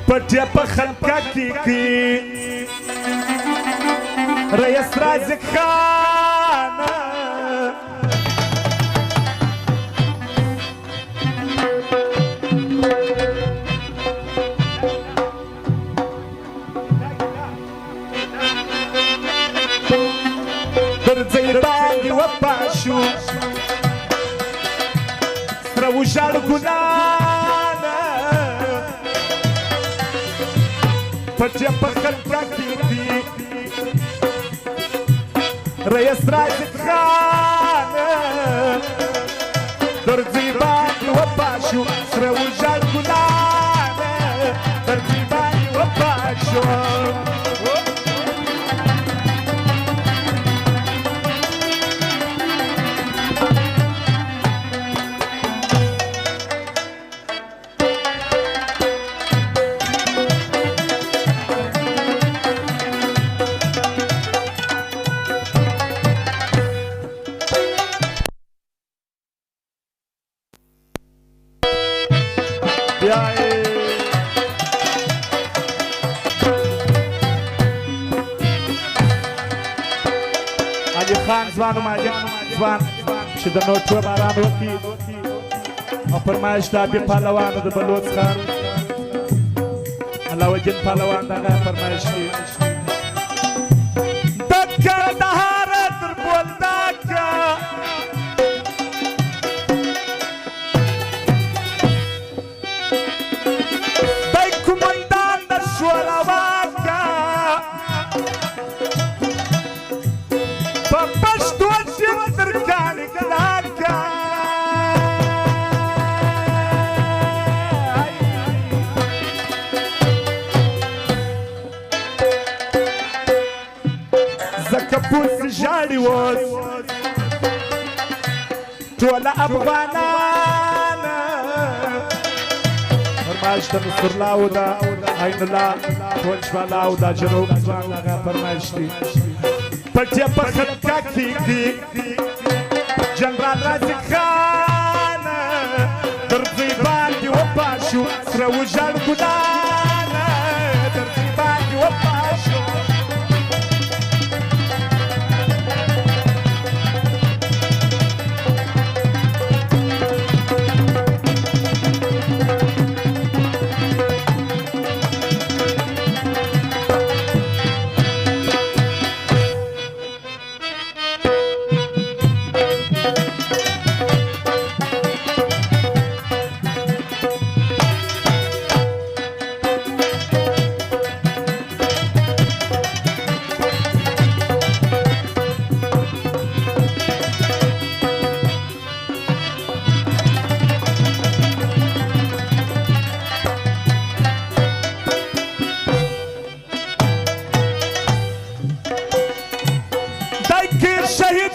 پټیا په خلکا کې رئیس رازق خان در ځای باندې وپاشو سره وژاړ ګلانه پټیا په خلکا کې رئیس رازق خان در ځای باندې وپاشو سره وژاړ ګلانه در ځای باندې وپاشو علي خان ځوان مالک ځوان چې د نوټو باران وکړي او فرمایش د ابي پهلوانو د بلوڅ خان علاوالدین پهلوان دغه فرمایش کوي د کندهار تر بولدکه دی کومندان د شوراواکه په پښتو ژبه تر کاڼي کلاکه ځکه پوس ژاړي اوس ټوله افغانان فرمایش د نصرالله او د عین الله ټول شواله او د جنوب ځوان هغه فرمایش دي پټیا په خلکا کې جنرال رازق خان در ځای باندې وپاشو سره وژاړ ګلانه در ځای باندې وپاشو شهید